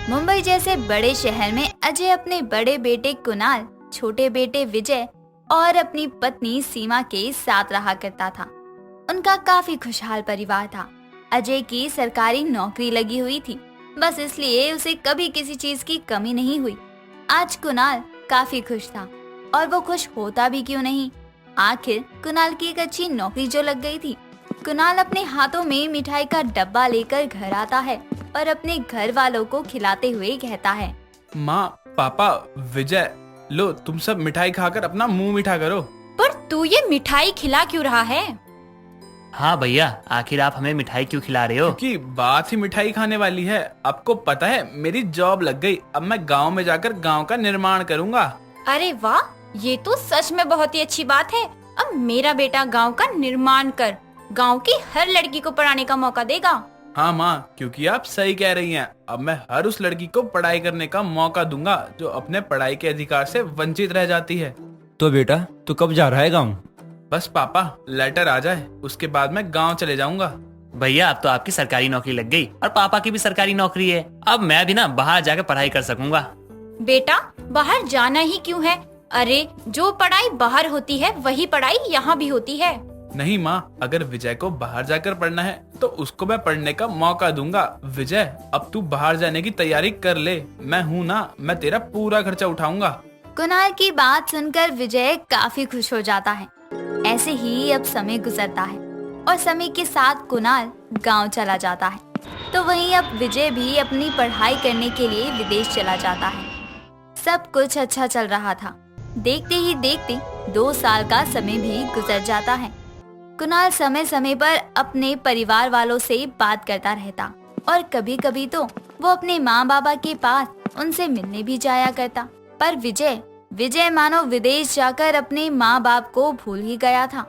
मुंबई जैसे बड़े शहर में अजय अपने बड़े बेटे कुणाल, छोटे बेटे विजय और अपनी पत्नी सीमा के साथ रहा करता था। उनका काफी खुशहाल परिवार था। अजय की सरकारी नौकरी लगी हुई थी, बस इसलिए उसे कभी किसी चीज की कमी नहीं हुई। आज कुणाल काफी खुश था, और वो खुश होता भी क्यों नहीं। आखिर कुणाल की एक अच्छी नौकरी जो लग गई थी। कुणाल अपने हाथों में मिठाई का डब्बा लेकर घर आता है और अपने घर वालों को खिलाते हुए कहता है, माँ, पापा, विजय, लो तुम सब मिठाई खाकर अपना मुंह मीठा करो। पर तू ये मिठाई खिला क्यों रहा है? हाँ भैया, आखिर आप हमें मिठाई क्यों खिला रहे हो? क्योंकि बात ही मिठाई खाने वाली है। आपको पता है मेरी जॉब लग गई। अब मैं गांव में जाकर गांव का निर्माण करूंगा। अरे वाह, ये तो सच में बहुत ही अच्छी बात है। अब मेरा बेटा गांव का निर्माण कर गांव की हर लड़की को पढ़ाने का मौका देगा। हाँ माँ, क्योंकि आप सही कह रही हैं। अब मैं हर उस लड़की को पढ़ाई करने का मौका दूंगा जो अपने पढ़ाई के अधिकार से वंचित रह जाती है। तो बेटा तू कब जा रहा है गाँव? बस पापा, लेटर आ जाए उसके बाद मैं गांव चले जाऊंगा। भैया, अब तो आपकी सरकारी नौकरी लग गई और पापा की भी सरकारी नौकरी है। अब मैं भी ना बाहर जाकर पढ़ाई कर सकूंगा। बेटा, बाहर जाना ही क्यों है? अरे जो पढ़ाई बाहर होती है वही पढ़ाई यहाँ भी होती है। नहीं माँ, अगर विजय को बाहर जाकर पढ़ना है तो उसको मैं पढ़ने का मौका दूंगा। विजय, अब तू बाहर जाने की तैयारी कर ले। मैं हूँ ना, मैं तेरा पूरा खर्चा उठाऊंगा। कुणाल की बात सुनकर विजय काफी खुश हो जाता है। ऐसे ही अब समय गुजरता है और समय के साथ कुणाल गांव चला जाता है। तो वहीं अब विजय भी अपनी पढ़ाई करने के लिए विदेश चला जाता है। सब कुछ अच्छा चल रहा था। देखते ही देखते 2 साल का समय भी गुजर जाता है। कुणाल समय समय पर अपने परिवार वालों से बात करता रहता और कभी कभी तो वो अपने माँ बाबा के पास उनसे मिलने भी जाया करता। पर विजय मानो विदेश जाकर अपने माँ बाप को भूल ही गया था।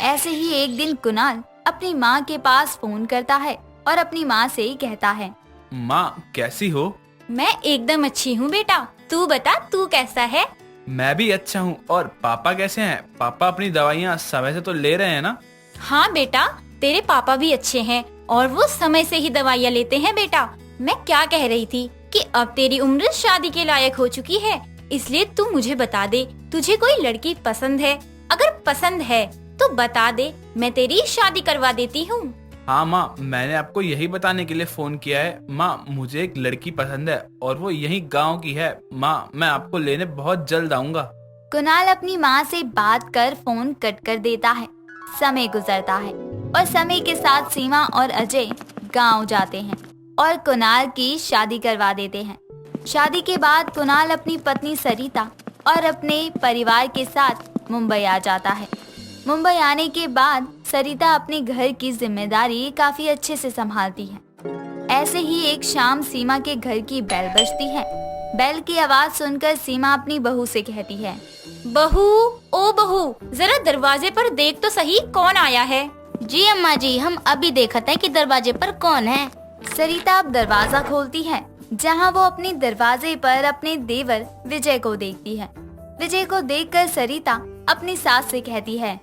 ऐसे ही एक दिन कुणाल अपनी माँ के पास फोन करता है और अपनी माँ से कहता है, माँ कैसी हो? मैं एकदम अच्छी हूँ बेटा, तू बता तू कैसा है? मैं भी अच्छा हूँ। और पापा कैसे हैं? पापा अपनी दवाइयाँ समय से तो ले रहे हैं ना? हाँ बेटा, तेरे पापा भी अच्छे हैं और वो समय से ही दवाइयाँ लेते हैं बेटा। मैं क्या कह रही थी कि अब तेरी उम्र शादी के लायक हो चुकी है, इसलिए तू मुझे बता दे तुझे कोई लड़की पसंद है? अगर पसंद है तो बता दे, मैं तेरी शादी करवा देती हूँ। हाँ माँ, मैंने आपको यही बताने के लिए फोन किया है। माँ, मुझे एक लड़की पसंद है और वो यही गांव की है। माँ, मैं आपको लेने बहुत जल्द आऊंगा। कुणाल अपनी माँ से बात कर फोन कट कर देता है। समय गुजरता है और समय के साथ सीमा और अजय गांव जाते हैं और कुणाल की शादी करवा देते हैं। शादी के बाद कुणाल अपनी पत्नी सरिता और अपने परिवार के साथ मुंबई आ जाता है। मुंबई आने के बाद सरिता अपने घर की जिम्मेदारी काफी अच्छे से संभालती है। ऐसे ही एक शाम सीमा के घर की बेल बजती है। बेल की आवाज सुनकर सीमा अपनी बहू से कहती है, बहू, ओ बहू, जरा दरवाजे पर देख तो सही कौन आया है। जी अम्मा जी, हम अभी देखते हैं कि दरवाजे पर कौन है। सरिता अब दरवाजा खोलती है, जहां वो अपने दरवाजे पर अपने देवर विजय को देखती है। विजय को देखकर सरिता अपनी सास से कहती है,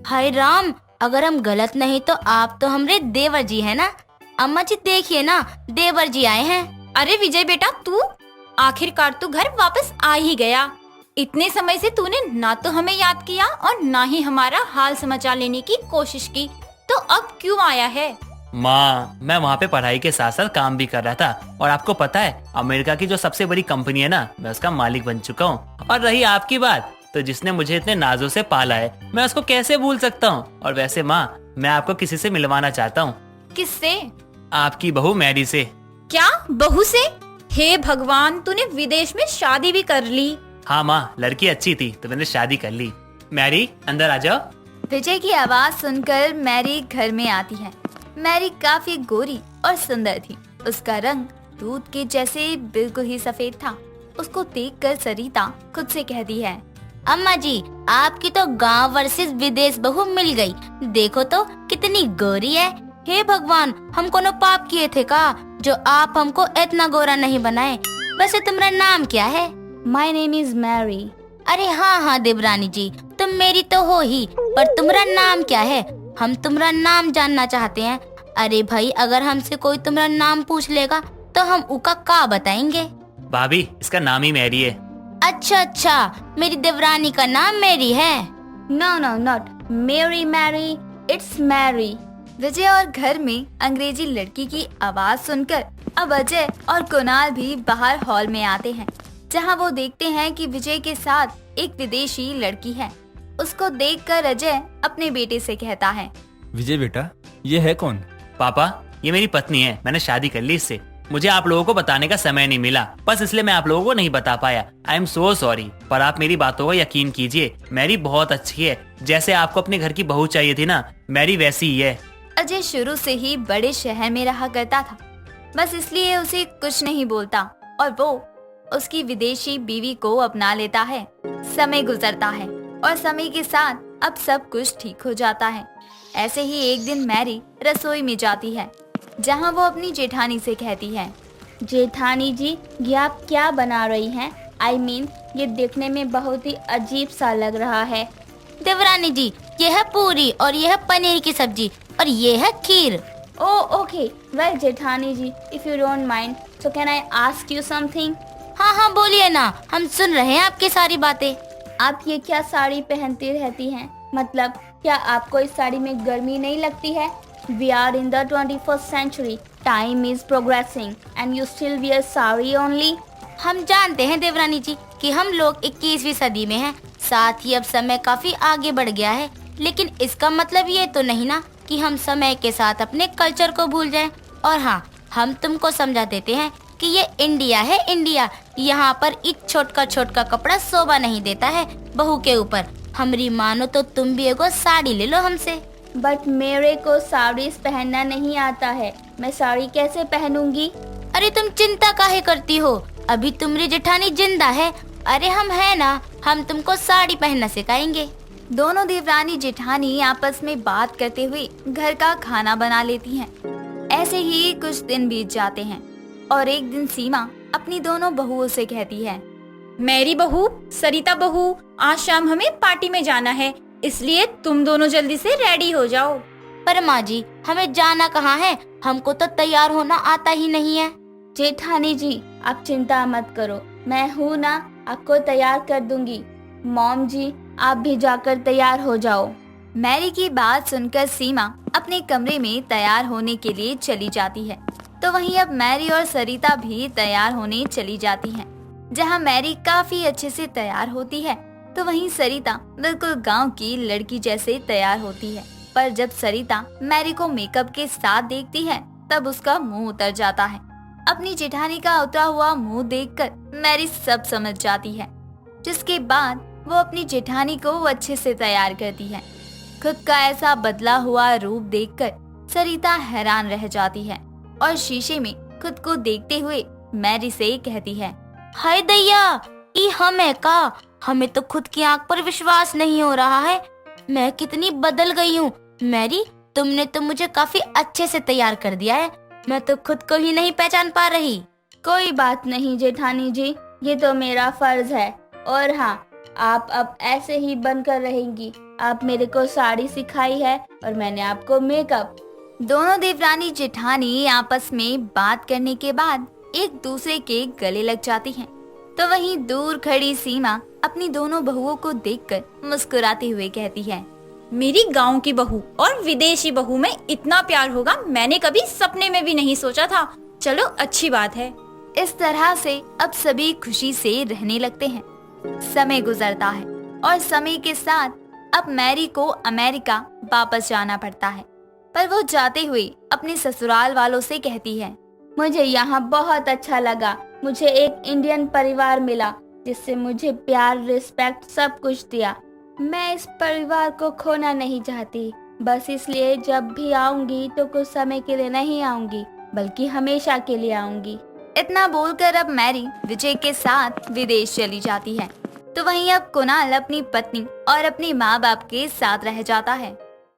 हाय राम, अगर हम गलत नहीं तो आप तो हमारे देवर जी हैं ना। अम्मा जी देखिए ना, देवर जी आए हैं। अरे विजय बेटा, तू आखिरकार तू घर वापस आ ही गया। इतने समय से तूने ना तो हमें याद किया और ना ही हमारा हाल समाचार लेने की कोशिश की, तो अब क्यों आया है? माँ, मैं वहाँ पे पढ़ाई के साथ साथ काम भी कर रहा था और आपको पता है अमेरिका की जो सबसे बड़ी कंपनी है ना, मैं उसका मालिक बन चुका हूँ। और रही आपकी बात, तो जिसने मुझे इतने नाजों से पाला है मैं उसको कैसे भूल सकता हूँ। और वैसे माँ, मैं आपको किसी से मिलवाना चाहता हूँ। किससे? आपकी बहू मैरी से। क्या बहू से? हे भगवान, तूने विदेश में शादी भी कर ली। हाँ माँ, लड़की अच्छी थी तो मैंने शादी कर ली। मैरी, अंदर आ जाओ। विजय की आवाज सुनकर मैरी घर में आती है। मैरी काफी गोरी और सुंदर थी। उसका रंग दूध के जैसे बिल्कुल ही सफेद था। उसको देखकर सरिता खुद से कहती है, अम्मा जी, आपकी तो गांव वर्सेस विदेश बहू मिल गई। देखो तो कितनी गोरी है। हे भगवान, हम कोनो पाप किए थे का जो आप हमको इतना गोरा नहीं बनाए? वैसे तुम्हारा नाम क्या है? My name is Mary. अरे हाँ देवरानी जी, तुम मेरी तो हो ही, पर तुम्हारा नाम क्या है? हम तुम्हारा नाम जानना चाहते हैं। अरे भाई, अगर हमसे कोई तुम्हारा नाम पूछ लेगा तो तो हम उका का बताएंगे। भाभी, इसका नाम ही मैरी है। अच्छा, मेरी देवरानी का नाम मैरी है। नो नो नॉट मेरी मैरी, इट्स मैरी। विजय और घर में अंग्रेजी लड़की की आवाज सुनकर अब अजय और कुणाल भी बाहर हॉल में आते हैं, जहां वो देखते हैं कि विजय के साथ एक विदेशी लड़की है। उसको देखकर अजय अपने बेटे से कहता है, विजय बेटा, ये है कौन? पापा, ये मेरी पत्नी है। मैंने शादी कर ली इससे। मुझे आप लोगों को बताने का समय नहीं मिला, बस इसलिए मैं आप लोगों को नहीं बता पाया। आई एम सो सॉरी, पर आप मेरी बातों का यकीन कीजिए, मैरी बहुत अच्छी है। जैसे आपको अपने घर की बहू चाहिए थी ना, मैरी वैसी ही है। अजय शुरू से ही बड़े शहर में रहा करता था, बस इसलिए उसे कुछ नहीं बोलता और वो उसकी विदेशी बीवी को अपना लेता है। समय गुजरता है और समय के साथ अब सब कुछ ठीक हो जाता है। ऐसे ही एक दिन मैरी रसोई में जाती है, जहां वो अपनी जेठानी से कहती है, जेठानी जी, ये आप क्या बना रही हैं? I mean, ये देखने में बहुत ही अजीब सा लग रहा है। देवरानी जी, ये है पूरी और ये है पनीर की सब्जी और ये है खीर। ओह ओके, वेल जेठानी ji, if you don't mind, so can I ask you something? हाँ बोलिए ना, हम सुन रहे हैं आपकी सारी बातें। आप ये क्या साड़ी पहनती रहती हैं? मतलब क्या आपको इस साड़ी में गर्मी नहीं लगती है? We are in the 21st century. Time is progressing and you still wear sari only. हम जानते हैं देवरानी जी कि हम लोग 21वीं सदी में हैं, साथ ही अब समय काफी आगे बढ़ गया है, लेकिन इसका मतलब ये तो नहीं ना कि हम समय के साथ अपने कल्चर को भूल जाएं। और हाँ, हम तुमको समझा देते हैं कि ये इंडिया है, इंडिया। यहाँ पर एक छोटका कपड़ा शोभा नहीं देता है बहू के ऊपर। हमारी मानो तो तुम भी एगो साड़ी ले लो हमसे। बट मेरे को साड़ीज पहनना नहीं आता है, मैं साड़ी कैसे पहनूंगी? अरे तुम चिंता काहे करती हो, अभी तुम्हारी जेठानी जिंदा है। अरे हम है ना, हम तुमको साड़ी पहनना सिखाएंगे। दोनों देवरानी जेठानी आपस में बात करते हुए घर का खाना बना लेती हैं। ऐसे ही कुछ दिन बीत जाते हैं और एक दिन सीमा अपनी दोनों बहुओं से कहती है, मेरी बहू, सरिता बहू, आज शाम हमें पार्टी में जाना है, इसलिए तुम दोनों जल्दी से रेडी हो जाओ। पर माँ जी, हमें जाना कहाँ है, हमको तो तैयार होना आता ही नहीं है। जेठानी जी, आप चिंता मत करो, मैं हूँ ना, आपको तैयार कर दूंगी। मॉम जी, आप भी जाकर तैयार हो जाओ। मैरी की बात सुनकर सीमा अपने कमरे में तैयार होने के लिए चली जाती है। तो वहीं अब मैरी और सरिता भी तैयार होने चली जाती हैं। जहां मैरी काफी अच्छे से तैयार होती है, तो वहीं सरिता बिल्कुल गांव की लड़की जैसे तैयार होती है। पर जब सरिता मैरी को मेकअप के साथ देखती है, तब उसका मुंह उतर जाता है। अपनी जेठानी का उतरा हुआ मुंह देखकर मैरी सब समझ जाती है, जिसके बाद वो अपनी जेठानी को अच्छे से तैयार करती है। खुद का ऐसा बदला हुआ रूप देखकर सरिता हैरान रह जाती है और शीशे में खुद को देखते हुए मैरी से कहती है, हाय दैया, ई हमें का, हमें तो खुद की आंख पर विश्वास नहीं हो रहा है। मैं कितनी बदल गई हूँ। मैरी, तुमने तो मुझे काफी अच्छे से तैयार कर दिया है, मैं तो खुद को ही नहीं पहचान पा रही। कोई बात नहीं जेठानी जी, ये तो मेरा फर्ज है। और हाँ, आप अब ऐसे ही बनकर रहेंगी। आप मेरे को साड़ी सिखाई है और मैंने आपको मेकअप। दोनों देवरानी जेठानी आपस में बात करने के बाद एक दूसरे के गले लग जाती हैं। तो वहीं दूर खड़ी सीमा अपनी दोनों बहुओं को देखकर मुस्कुराते हुए कहती है, मेरी गांव की बहू और विदेशी बहू में इतना प्यार होगा मैंने कभी सपने में भी नहीं सोचा था। चलो अच्छी बात है। इस तरह से अब सभी खुशी से रहने लगते हैं। समय गुजरता है और समय के साथ अब मैरी को अमेरिका वापस जाना पड़ता है। पर वो जाते हुए अपने ससुराल वालों से कहती है, मुझे यहाँ बहुत अच्छा लगा। मुझे एक इंडियन परिवार मिला जिससे मुझे प्यार, रिस्पेक्ट सब कुछ दिया। मैं इस परिवार को खोना नहीं चाहती। बस इसलिए जब भी आऊंगी तो कुछ समय के लिए नहीं आऊंगी, बल्कि हमेशा के लिए आऊंगी। इतना बोलकर अब मैरी विजय के साथ विदेश चली जाती है। तो वहीं अब कुणाल अपनी पत्नी और अपने माँ बाप के साथ रह जाता है।